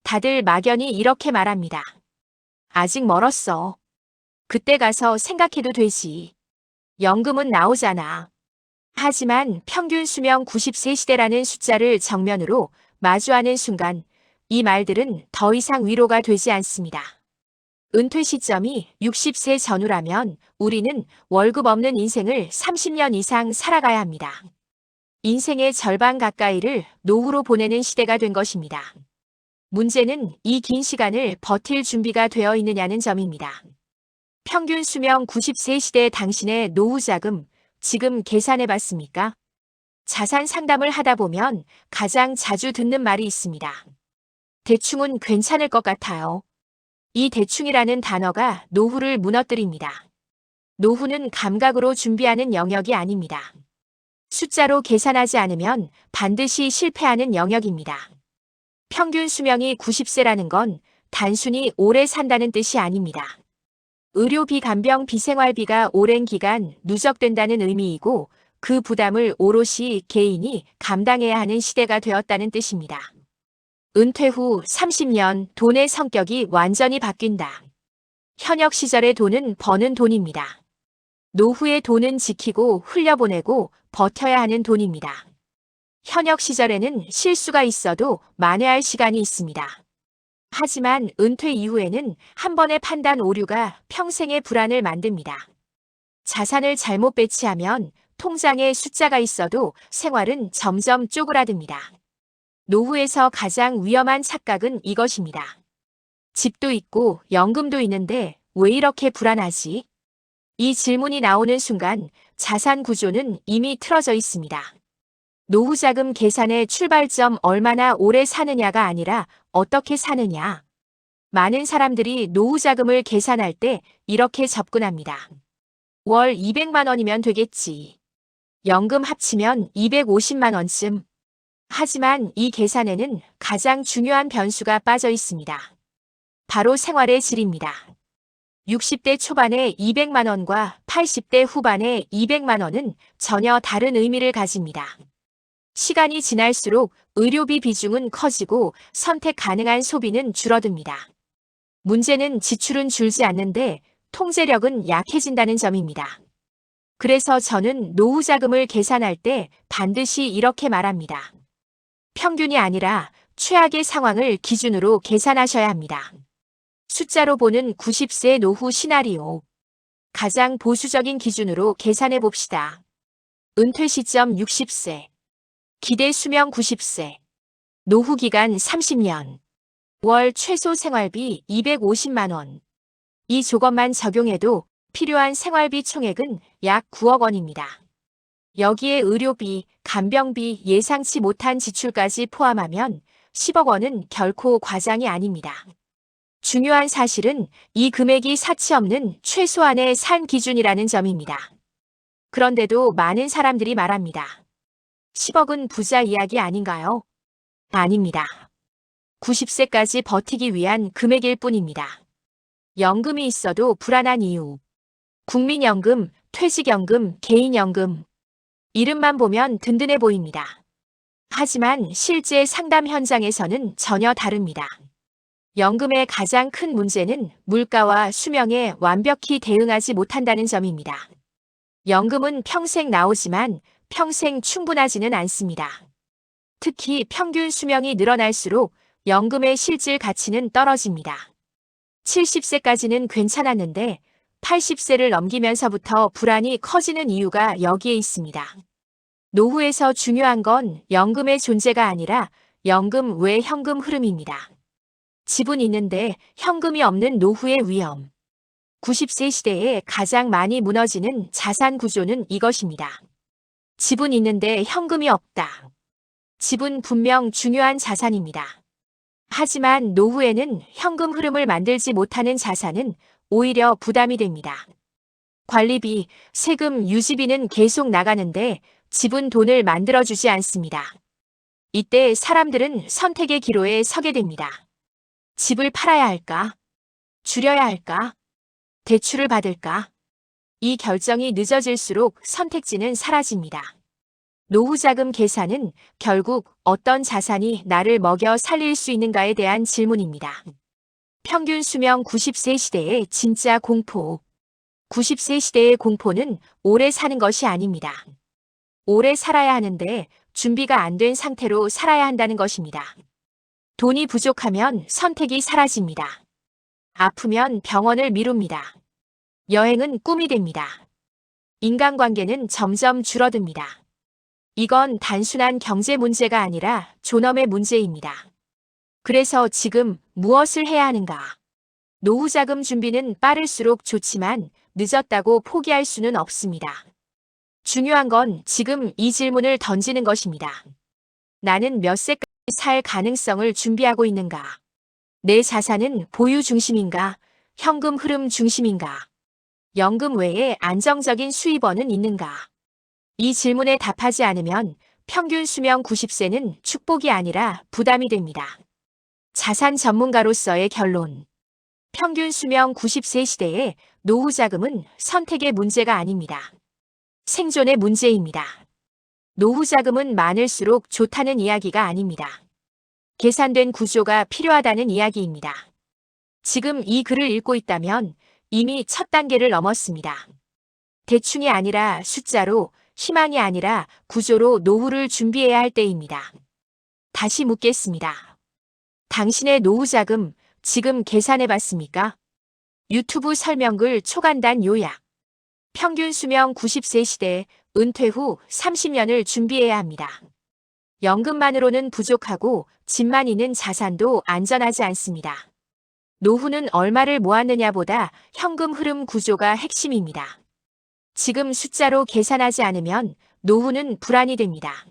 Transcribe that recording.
다들 막연히 이렇게 말합니다. 아직 멀었어. 그때 가서 생각해도 되지. 연금은 나오잖아. 하지만 평균 수명 90세 시대라는 숫자를 정면으로 마주하는 순간 이 말들은 더 이상 위로가 되지 않습니다. 은퇴 시점이 60세 전후라면 우리는 월급 없는 인생을 30년 이상 살아가야 합니다. 인생의 절반 가까이를 노후로 보내는 시대가 된 것입니다. 문제는 이 긴 시간을 버틸 준비가 되어 있느냐는 점입니다. 평균 수명 90세 시대 당신의 노후 자금 지금 계산해 봤습니까? 자산 상담을 하다 보면 가장 자주 듣는 말이 있습니다. 대충은 괜찮을 것 같아요. 이 대충이라는 단어가 노후를 무너뜨립니다. 노후는 감각으로 준비하는 영역이 아닙니다. 숫자로 계산하지 않으면 반드시 실패하는 영역입니다. 평균 수명이 90세라는 건 단순히 오래 산다는 뜻이 아닙니다. 의료비, 간병비, 생활비가 오랜 기간 누적된다는 의미이고 그 부담을 오롯이 개인이 감당해야 하는 시대가 되었다는 뜻입니다. 은퇴 후 30년 돈의 성격이 완전히 바뀐다. 현역 시절의 돈은 버는 돈입니다. 노후의 돈은 지키고 흘려보내고 버텨야 하는 돈입니다. 현역 시절에는 실수가 있어도 만회할 시간이 있습니다. 하지만 은퇴 이후에는 한 번의 판단 오류가 평생의 불안을 만듭니다. 자산을 잘못 배치하면 통장에 숫자가 있어도 생활은 점점 쪼그라듭니다. 노후에서 가장 위험한 착각은 이것입니다. 집도 있고 연금도 있는데 왜 이렇게 불안하지? 이 질문이 나오는 순간 자산 구조는 이미 틀어져 있습니다. 노후 자금 계산의 출발점 얼마나 오래 사느냐가 아니라 어떻게 사느냐. 많은 사람들이 노후 자금을 계산할 때 이렇게 접근합니다. 월 200만 원이면 되겠지. 연금 합치면 250만 원쯤. 하지만 이 계산에는 가장 중요한 변수가 빠져 있습니다. 바로 생활의 질입니다. 60대 초반에 200만 원과 80대 후반에 200만 원은 전혀 다른 의미를 가집니다. 시간이 지날수록 의료비 비중은 커지고 선택 가능한 소비는 줄어듭니다. 문제는 지출은 줄지 않는데 통제력은 약해진다는 점입니다. 그래서 저는 노후 자금을 계산할 때 반드시 이렇게 말합니다. 평균이 아니라 최악의 상황을 기준으로 계산하셔야 합니다. 숫자로 보는 90세 노후 시나리오. 가장 보수적인 기준으로 계산해 봅시다. 은퇴 시점 60세. 기대 수명 90세. 노후 기간 30년. 월 최소 생활비 250만 원. 이 조건만 적용해도 필요한 생활비 총액은 약 9억 원입니다. 여기에 의료비, 간병비, 예상치 못한 지출까지 포함하면 10억 원은 결코 과장이 아닙니다. 중요한 사실은 이 금액이 사치 없는 최소한의 산 기준이라는 점입니다. 그런데도 많은 사람들이 말합니다. 10억은 부자 이야기 아닌가요? 아닙니다. 90세까지 버티기 위한 금액일 뿐입니다. 연금이 있어도 불안한 이유. 국민연금, 퇴직연금, 개인연금. 이름만 보면 든든해 보입니다. 하지만 실제 상담 현장에서는 전혀 다릅니다. 연금의 가장 큰 문제는 물가와 수명에 완벽히 대응하지 못한다는 점입니다. 연금은 평생 나오지만 평생 충분하지는 않습니다. 특히 평균 수명이 늘어날수록 연금의 실질 가치는 떨어집니다. 70세까지는 괜찮았는데 80세를 넘기면서부터 불안이 커지는 이유가 여기에 있습니다. 노후에서 중요한 건 연금의 존재가 아니라 연금 외 현금 흐름입니다. 집은 있는데 현금이 없는 노후의 위험. 90세 시대에 가장 많이 무너지는 자산 구조는 이것입니다. 집은 있는데 현금이 없다. 집은 분명 중요한 자산입니다. 하지만 노후에는 현금 흐름을 만들지 못하는 자산은 오히려 부담이 됩니다. 관리비, 세금, 유지비는 계속 나가는데 집은 돈을 만들어주지 않습니다. 이때 사람들은 선택의 기로에 서게 됩니다. 집을 팔아야 할까? 줄여야 할까? 대출을 받을까? 이 결정이 늦어질수록 선택지는 사라집니다. 노후자금 계산은 결국 어떤 자산이 나를 먹여 살릴 수 있는가에 대한 질문입니다. 평균 수명 90세 시대의 진짜 공포. 90세 시대의 공포는 오래 사는 것이 아닙니다. 오래 살아야 하는데 준비가 안 된 상태로 살아야 한다는 것입니다. 돈이 부족하면 선택이 사라집니다. 아프면 병원을 미룹니다. 여행은 꿈이 됩니다. 인간관계는 점점 줄어듭니다. 이건 단순한 경제 문제가 아니라 존엄의 문제입니다. 그래서 지금 무엇을 해야 하는가? 노후자금 준비는 빠를수록 좋지만 늦었다고 포기할 수는 없습니다. 중요한 건 지금 이 질문을 던지는 것입니다. 나는 몇 세까지 살 가능성을 준비하고 있는가? 내 자산은 보유 중심인가? 현금 흐름 중심인가? 연금 외에 안정적인 수입원은 있는가? 이 질문에 답하지 않으면 평균 수명 90세는 축복이 아니라 부담이 됩니다. 자산 전문가로서의 결론. 평균 수명 90세 시대에 노후자금은 선택의 문제가 아닙니다. 생존의 문제입니다. 노후자금은 많을수록 좋다는 이야기가 아닙니다. 계산된 구조가 필요하다는 이야기입니다. 지금 이 글을 읽고 있다면 이미 첫 단계를 넘었습니다. 대충이 아니라 숫자로, 희망이 아니라 구조로 노후를 준비해야 할 때입니다. 다시 묻겠습니다. 당신의 노후자금 지금 계산해 봤습니까? 유튜브 설명글 초간단 요약. 평균 수명 90세 시대, 은퇴 후 30년을 준비해야 합니다. 연금만으로는 부족하고 집만 있는 자산도 안전하지 않습니다. 노후는 얼마를 모았느냐보다 현금 흐름 구조가 핵심입니다. 지금 숫자로 계산하지 않으면 노후는 불안이 됩니다.